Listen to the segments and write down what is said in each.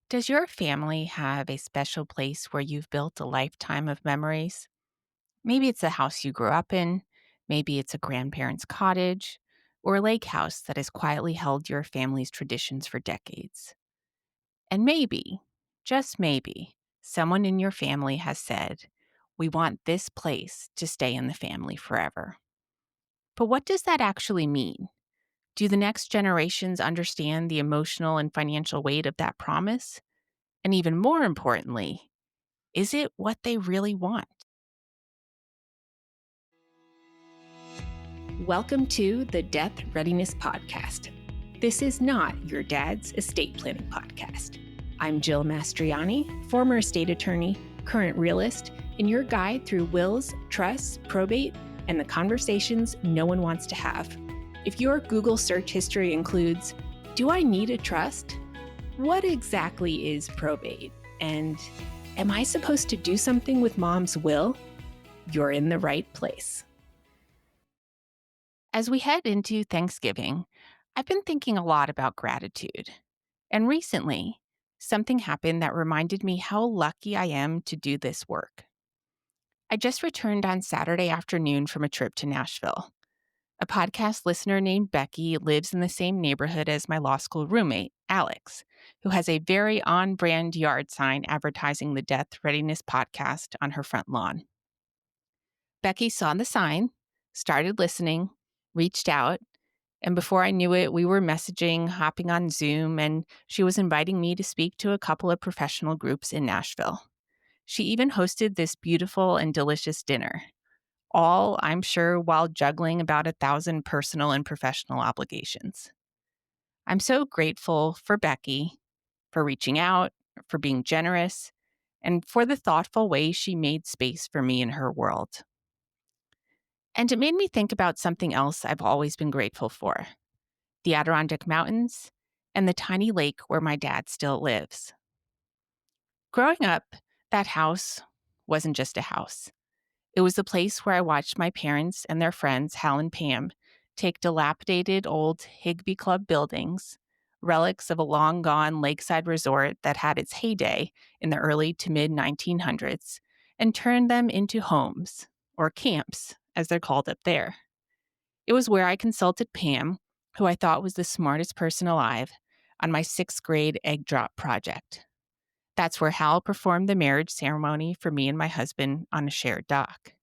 Does your family have a special place where you've built a lifetime of memories? Maybe it's a house you grew up in, maybe it's a grandparent's cottage, or a lake house that has quietly held your family's traditions for decades. And maybe, just maybe, someone in your family has said, "We want this place to stay in the family forever." But what does that actually mean? Do the next generations understand the emotional and financial weight of that promise? And even more importantly, is it what they really want? Welcome to the Death Readiness Podcast. This is not your dad's estate planning podcast. I'm Jill Mastriani, former estate attorney, current realist, and your guide through wills, trusts, probate, and the conversations no one wants to have. If your Google search history includes, "Do I need a trust? What exactly is probate? And am I supposed to do something with mom's will?" You're in the right place. As we head into Thanksgiving, I've been thinking a lot about gratitude. And recently, something happened that reminded me how lucky I am to do this work. I just returned on Saturday afternoon from a trip to Nashville. A podcast listener named Becky lives in the same neighborhood as my law school roommate, Alex, who has a very on brand yard sign advertising the Death Readiness podcast on her front lawn. Becky saw the sign, started listening, reached out, and before I knew it, we were messaging, hopping on Zoom, and she was inviting me to speak to a couple of professional groups in Nashville. She even hosted this beautiful and delicious dinner, all, I'm sure, while juggling about 1,000 personal and professional obligations. I'm so grateful for Becky, for reaching out, for being generous, and for the thoughtful way she made space for me in her world. And it made me think about something else I've always been grateful for: the Adirondack Mountains and the tiny lake where my dad still lives. Growing up, that house wasn't just a house. It was the place where I watched my parents and their friends, Hal and Pam, take dilapidated old Higby Club buildings, relics of a long gone lakeside resort that had its heyday in the early to mid 1900s, and turn them into homes, or camps, as they're called up there. It was where I consulted Pam, who I thought was the smartest person alive, on my sixth grade egg drop project. That's where Hal performed the marriage ceremony for me and my husband on a shared dock.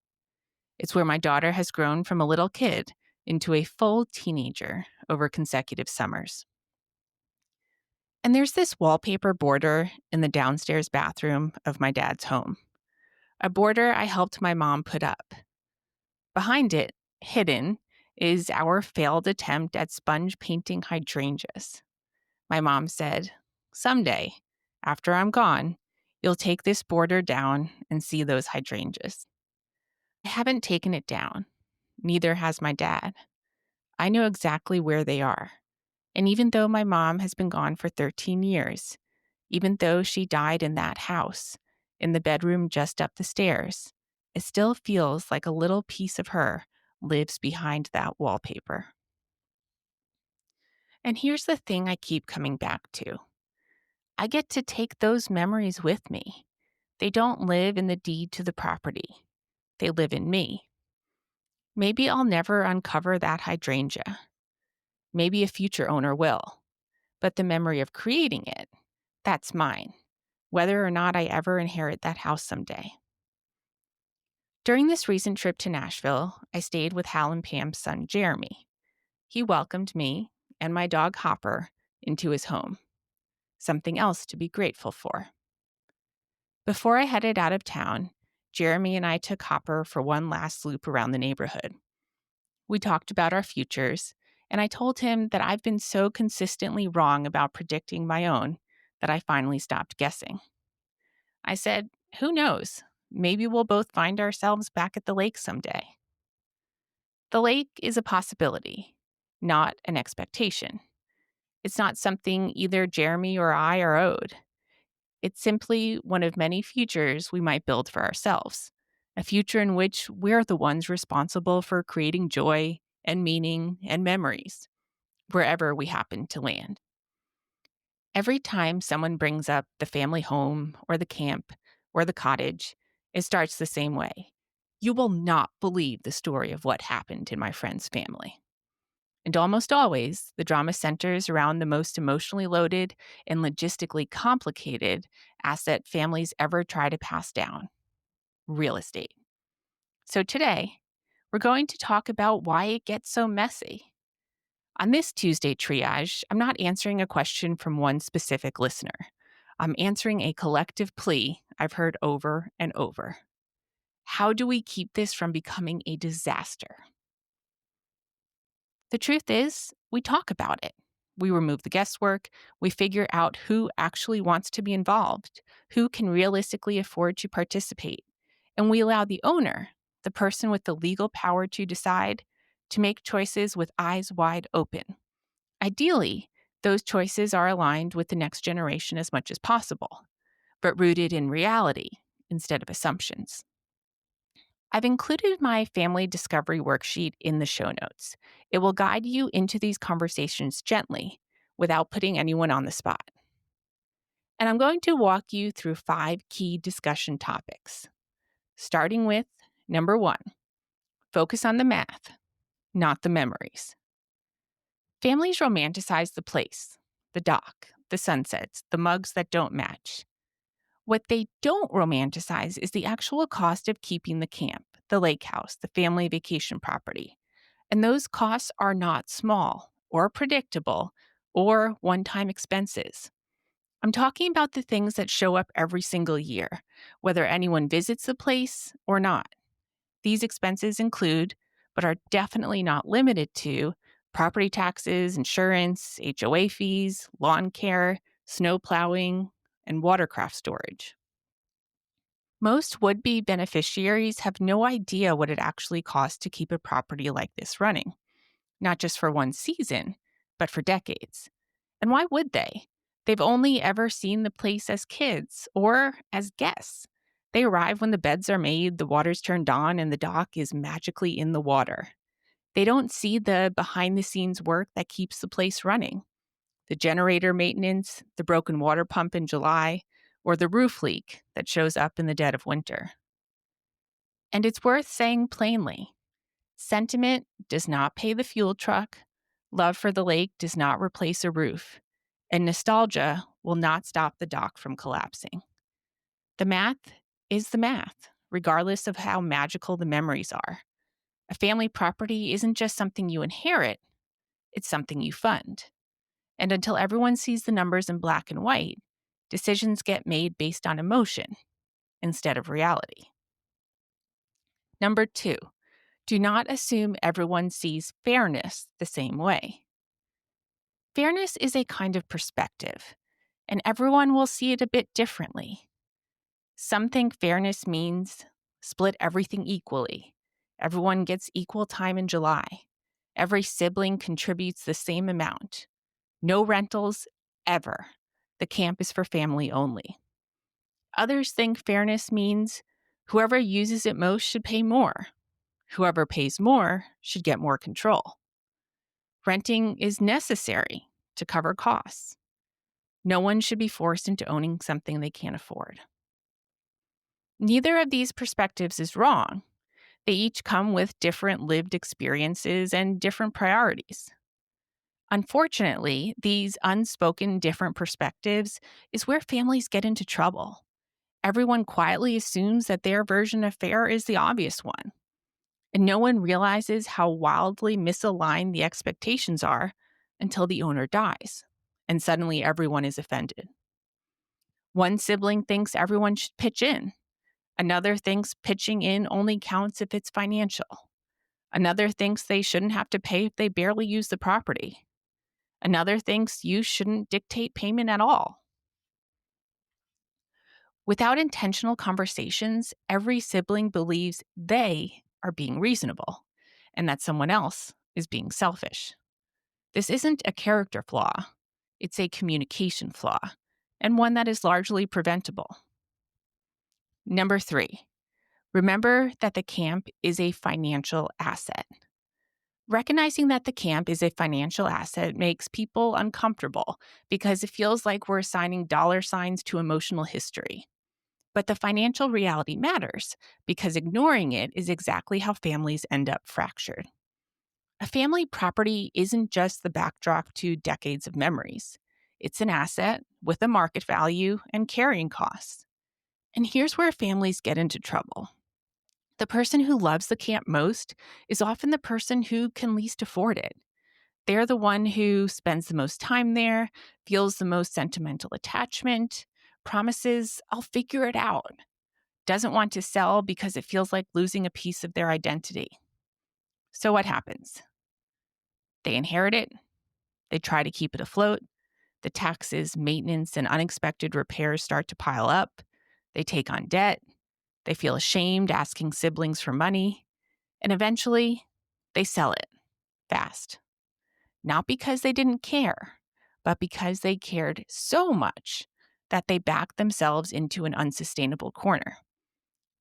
It's where my daughter has grown from a little kid into a full teenager over consecutive summers. And there's this wallpaper border in the downstairs bathroom of my dad's home, a border I helped my mom put up. Behind it, hidden, is our failed attempt at sponge painting hydrangeas. My mom said, "Someday, after I'm gone, you'll take this border down and see those hydrangeas." I haven't taken it down. Neither has my dad. I know exactly where they are. And even though my mom has been gone for 13 years, even though she died in that house, in the bedroom just up the stairs, it still feels like a little piece of her lives behind that wallpaper. And here's the thing I keep coming back to: I get to take those memories with me. They don't live in the deed to the property, they live in me. Maybe I'll never uncover that hydrangea. Maybe a future owner will. But the memory of creating it, that's mine, whether or not I ever inherit that house someday. During this recent trip to Nashville, I stayed with Hal and Pam's son, Jeremy. He welcomed me and my dog, Hopper, into his home. Something else to be grateful for. Before I headed out of town, Jeremy and I took Hopper for one last loop around the neighborhood. We talked about our futures, and I told him that I've been so consistently wrong about predicting my own that I finally stopped guessing. I said, "Who knows? Maybe we'll both find ourselves back at the lake someday." The lake is a possibility, not an expectation. It's not something either Jeremy or I are owed. It's simply one of many futures we might build for ourselves, a future in which we're the ones responsible for creating joy and meaning and memories, wherever we happen to land. Every time someone brings up the family home or the camp or the cottage, it starts the same way. You will not believe the story of what happened in my friend's family. And almost always, the drama centers around the most emotionally loaded and logistically complicated asset families ever try to pass down: real estate. So today, we're going to talk about why it gets so messy. On this Tuesday triage, I'm not answering a question from one specific listener. I'm answering a collective plea I've heard over and over. How do we keep this from becoming a disaster? The truth is, we talk about it. We remove the guesswork. We figure out who actually wants to be involved, who can realistically afford to participate. And we allow the owner, the person with the legal power to decide, to make choices with eyes wide open. Ideally, those choices are aligned with the next generation as much as possible, but rooted in reality instead of assumptions. I've included my family discovery worksheet in the show notes. It will guide you into these conversations gently without putting anyone on the spot. And I'm going to walk you through 5 key discussion topics, starting with number 1: focus on the math, not the memories. Families romanticize the place, the dock, the sunsets, the mugs that don't match. What they don't romanticize is the actual cost of keeping the camp, the lake house, the family vacation property. And those costs are not small or predictable or one time expenses. I'm talking about the things that show up every single year, whether anyone visits the place or not. These expenses include, but are definitely not limited to, property taxes, insurance, HOA fees, lawn care, snow plowing, and watercraft storage. Most would be beneficiaries have no idea what it actually costs to keep a property like this running, not just for one season, but for decades. And why would they? They've only ever seen the place as kids or as guests. They arrive when the beds are made, the water's turned on, and the dock is magically in the water. They don't see the behind the scenes work that keeps the place running: the generator maintenance, the broken water pump in July, or the roof leak that shows up in the dead of winter. And it's worth saying plainly: sentiment does not pay the fuel truck, love for the lake does not replace a roof, and nostalgia will not stop the dock from collapsing. The math is the math, regardless of how magical the memories are. A family property isn't just something you inherit, it's something you fund. And until everyone sees the numbers in black and white, decisions get made based on emotion instead of reality. Number 2, do not assume everyone sees fairness the same way. Fairness is a kind of perspective, and everyone will see it a bit differently. Some think fairness means split everything equally. Everyone gets equal time in July. Every sibling contributes the same amount. No rentals, ever. The camp is for family only. Others think fairness means whoever uses it most should pay more. Whoever pays more should get more control. Renting is necessary to cover costs. No one should be forced into owning something they can't afford. Neither of these perspectives is wrong. They each come with different lived experiences and different priorities. Unfortunately, these unspoken different perspectives is where families get into trouble. Everyone quietly assumes that their version of fair is the obvious one, and no one realizes how wildly misaligned the expectations are until the owner dies, and suddenly everyone is offended. One sibling thinks everyone should pitch in. Another thinks pitching in only counts if it's financial. Another thinks they shouldn't have to pay if they barely use the property. Another thinks you shouldn't dictate payment at all. Without intentional conversations, every sibling believes they are being reasonable and that someone else is being selfish. This isn't a character flaw, it's a communication flaw, and one that is largely preventable. Number 3, remember that the camp is a financial asset. Recognizing that the camp is a financial asset makes people uncomfortable because it feels like we're assigning dollar signs to emotional history. But the financial reality matters because ignoring it is exactly how families end up fractured. A family property isn't just the backdrop to decades of memories, it's an asset with a market value and carrying costs. And here's where families get into trouble. The person who loves the camp most is often the person who can least afford it. They're the one who spends the most time there, feels the most sentimental attachment, promises, I'll figure it out, doesn't want to sell because it feels like losing a piece of their identity. So what happens? They inherit it, they try to keep it afloat, the taxes, maintenance, and unexpected repairs start to pile up, they take on debt, they feel ashamed asking siblings for money, and eventually they sell it fast. Not because they didn't care, but because they cared so much that they backed themselves into an unsustainable corner.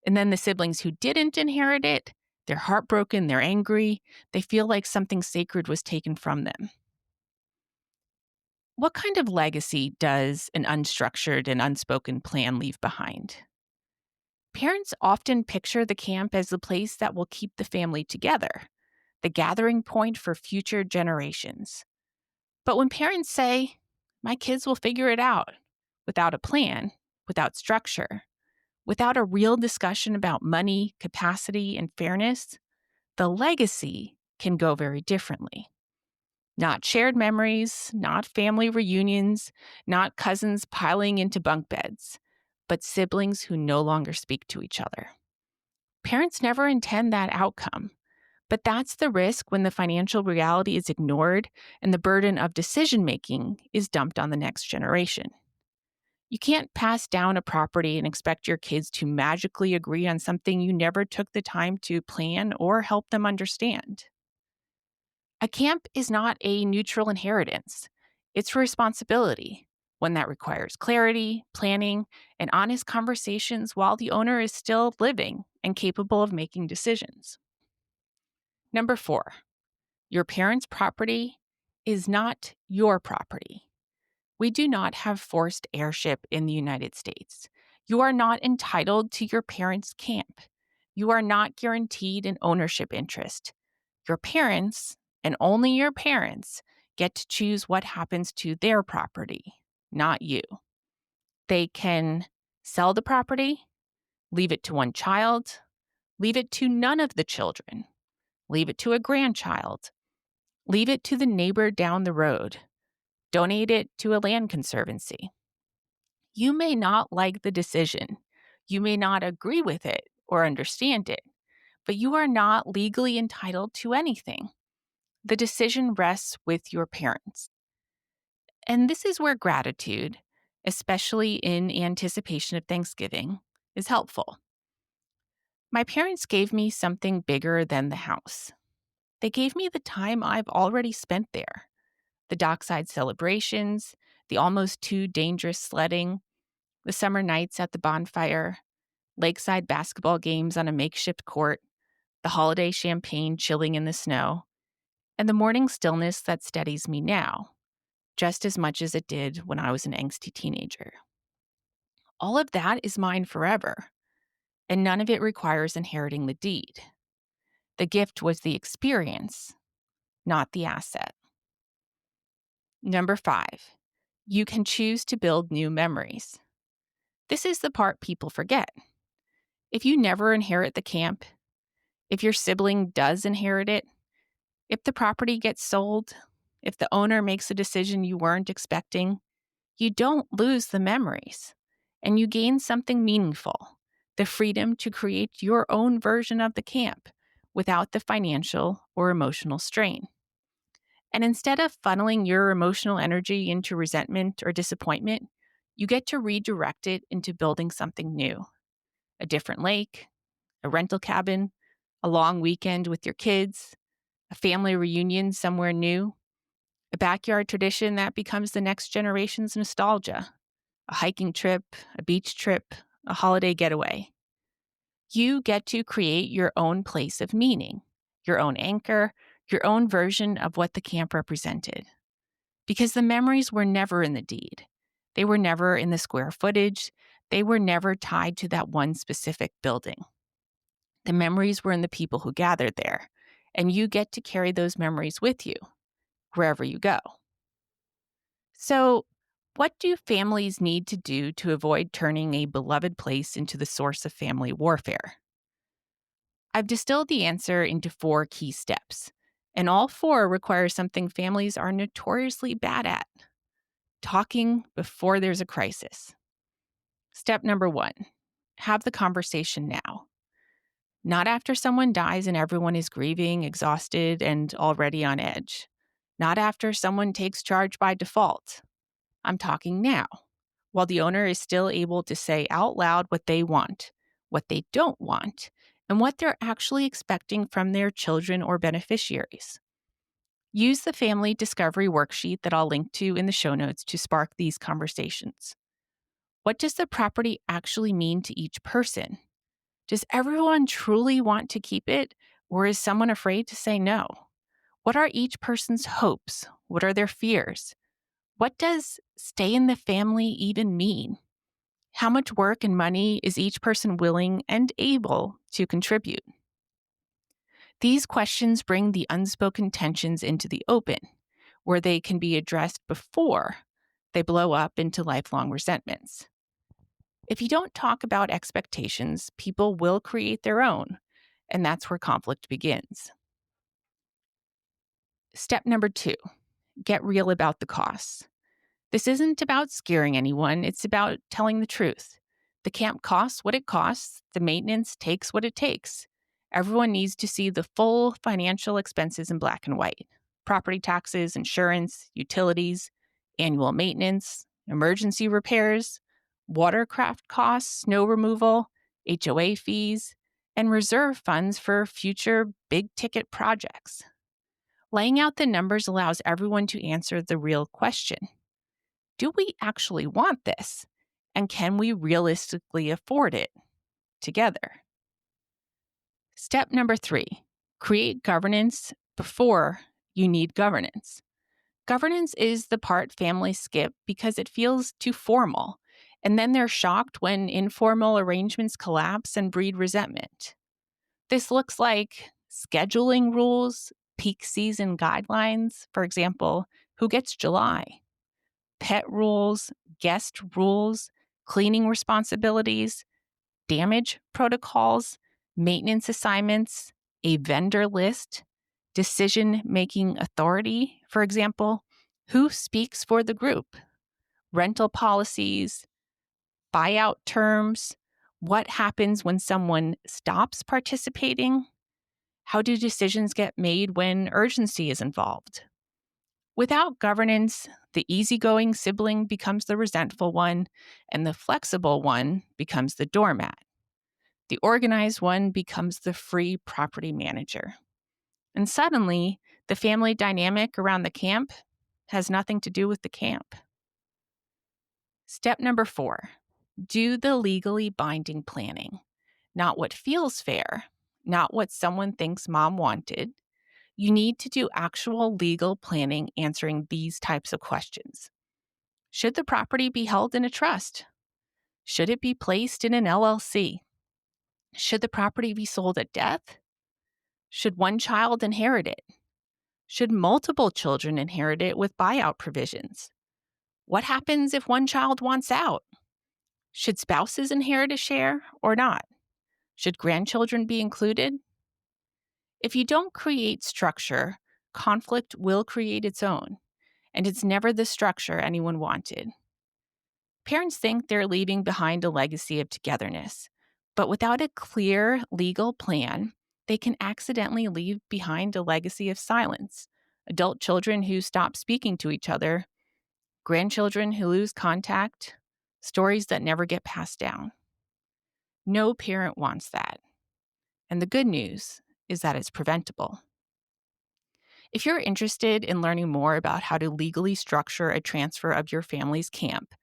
And then the siblings who didn't inherit it, they're heartbroken, they're angry, they feel like something sacred was taken from them. What kind of legacy does an unstructured and unspoken plan leave behind? Parents often picture the camp as the place that will keep the family together, the gathering point for future generations. But when parents say, my kids will figure it out, without a plan, without structure, without a real discussion about money, capacity, and fairness, the legacy can go very differently. Not shared memories, not family reunions, not cousins piling into bunk beds, but siblings who no longer speak to each other. Parents never intend that outcome, but that's the risk when the financial reality is ignored and the burden of decision making is dumped on the next generation. You can't pass down a property and expect your kids to magically agree on something you never took the time to plan or help them understand. A camp is not a neutral inheritance. It's a responsibility, one that requires clarity, planning, and honest conversations while the owner is still living and capable of making decisions. Number 4, your parents' property is not your property. We do not have forced heirship in the United States. You are not entitled to your parents' camp. You are not guaranteed an ownership interest. Your parents, and only your parents, get to choose what happens to their property, not you. They can sell the property, leave it to one child, leave it to none of the children, leave it to a grandchild, leave it to the neighbor down the road, donate it to a land conservancy. You may not like the decision. You may not agree with it or understand it, but you are not legally entitled to anything. The decision rests with your parents. And this is where gratitude, especially in anticipation of Thanksgiving, is helpful. My parents gave me something bigger than the house. They gave me the time I've already spent there, the dockside celebrations, the almost too dangerous sledding, the summer nights at the bonfire, lakeside basketball games on a makeshift court, the holiday champagne chilling in the snow, and the morning stillness that steadies me now, just as much as it did when I was an angsty teenager. All of that is mine forever, and none of it requires inheriting the deed. The gift was the experience, not the asset. Number 5, you can choose to build new memories. This is the part people forget. If you never inherit the camp, if your sibling does inherit it, if the property gets sold, if the owner makes a decision you weren't expecting, you don't lose the memories and you gain something meaningful, the freedom to create your own version of the camp without the financial or emotional strain. And instead of funneling your emotional energy into resentment or disappointment, you get to redirect it into building something new, a different lake, a rental cabin, a long weekend with your kids, a family reunion somewhere new, a backyard tradition that becomes the next generation's nostalgia, a hiking trip, a beach trip, a holiday getaway. You get to create your own place of meaning, your own anchor, your own version of what the camp represented. Because the memories were never in the deed. They were never in the square footage. They were never tied to that one specific building. The memories were in the people who gathered there, and you get to carry those memories with you wherever you go. So, what do families need to do to avoid turning a beloved place into the source of family warfare? I've distilled the answer into 4 key steps, and all 4 require something families are notoriously bad at: talking before there's a crisis. Step number 1, have the conversation now. Not after someone dies and everyone is grieving, exhausted, and already on edge. Not after someone takes charge by default. I'm talking now, while the owner is still able to say out loud what they want, what they don't want, and what they're actually expecting from their children or beneficiaries. Use the family discovery worksheet that I'll link to in the show notes to spark these conversations. What does the property actually mean to each person? Does everyone truly want to keep it, or is someone afraid to say no? What are each person's hopes? What are their fears? What does stay in the family even mean? How much work and money is each person willing and able to contribute? These questions bring the unspoken tensions into the open, where they can be addressed before they blow up into lifelong resentments. If you don't talk about expectations, people will create their own, and that's where conflict begins. Step number 2, get real about the costs. This isn't about scaring anyone, it's about telling the truth. The camp costs what it costs, the maintenance takes what it takes. Everyone needs to see the full financial expenses in black and white: property taxes, insurance, utilities, annual maintenance, emergency repairs, watercraft costs, snow removal, HOA fees, and reserve funds for future big ticket projects. Laying out the numbers allows everyone to answer the real question: do we actually want this? And can we realistically afford it together? Step number 3, create governance before you need governance. Governance is the part families skip because it feels too formal, and then they're shocked when informal arrangements collapse and breed resentment. This looks like scheduling rules, peak season guidelines, for example, who gets July, pet rules, guest rules, cleaning responsibilities, damage protocols, maintenance assignments, a vendor list, decision-making authority, for example, who speaks for the group, rental policies, buyout terms, what happens when someone stops participating, how do decisions get made when urgency is involved. Without governance, the easygoing sibling becomes the resentful one, and the flexible one becomes the doormat. The organized one becomes the free property manager. And suddenly, the family dynamic around the camp has nothing to do with the camp. Step number 4, do the legally binding planning. Not what feels fair, not what someone thinks mom wanted. You need to do actual legal planning answering these types of questions. Should the property be held in a trust? Should it be placed in an LLC? Should the property be sold at death? Should one child inherit it? Should multiple children inherit it with buyout provisions? What happens if one child wants out? Should spouses inherit a share or not? Should grandchildren be included? If you don't create structure, conflict will create its own, and it's never the structure anyone wanted. Parents think they're leaving behind a legacy of togetherness, but without a clear legal plan, they can accidentally leave behind a legacy of silence: adult children who stop speaking to each other, grandchildren who lose contact, stories that never get passed down. No parent wants that. And the good news is that it's preventable. If you're interested in learning more about how to legally structure a transfer of your family's camp,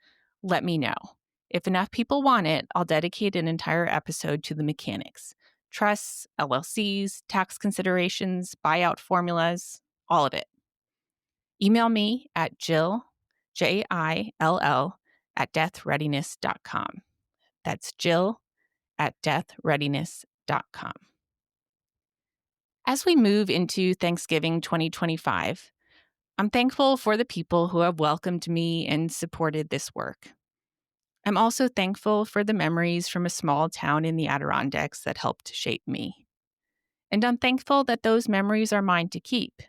let me know. If enough people want it, I'll dedicate an entire episode to the mechanics. trusts, LLCs, tax considerations, buyout formulas, all of it. Email me at Jill, Jill, at deathreadiness.com. That's Jill at deathreadiness.com. As we move into Thanksgiving 2025, I'm thankful for the people who have welcomed me and supported this work. I'm also thankful for the memories from a small town in the Adirondacks that helped shape me. And I'm thankful that those memories are mine to keep,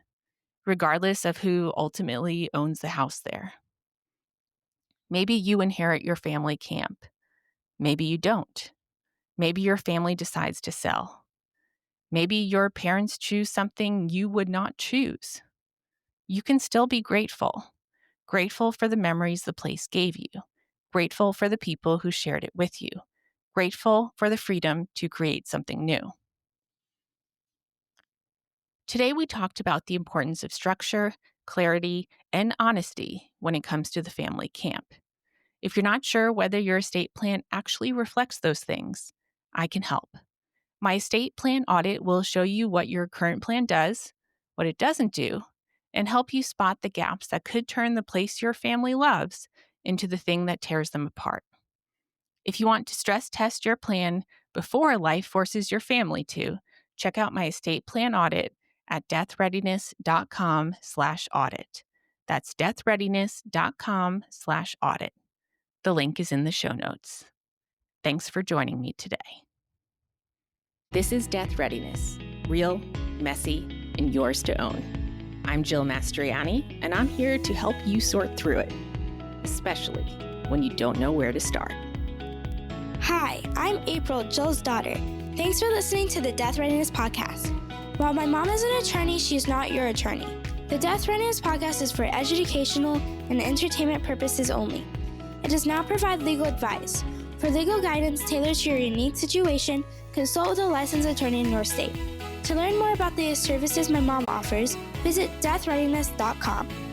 regardless of who ultimately owns the house there. Maybe you inherit your family camp. Maybe you don't. Maybe your family decides to sell. Maybe your parents choose something you would not choose. You can still be grateful. Grateful for the memories the place gave you. Grateful for the people who shared it with you. Grateful for the freedom to create something new. Today, we talked about the importance of structure, clarity, and honesty when it comes to the family camp. If you're not sure whether your estate plan actually reflects those things, I can help. My estate plan audit will show you what your current plan does, what it doesn't do, and help you spot the gaps that could turn the place your family loves into the thing that tears them apart. If you want to stress test your plan before life forces your family to, check out my estate plan audit at deathreadiness.com/audit. That's deathreadiness.com/audit. The link is in the show notes. Thanks for joining me today. This is Death Readiness, real, messy, and yours to own. I'm Jill Mastriani, and I'm here to help you sort through it, especially when you don't know where to start. Hi, I'm April, Jill's daughter. Thanks for listening to the Death Readiness Podcast. While my mom is an attorney, she is not your attorney. The Death Readiness Podcast is for educational and entertainment purposes only. It does not provide legal advice. For legal guidance tailored to your unique situation, consult with a licensed attorney in your state. To learn more about the services my mom offers, visit deathreadiness.com.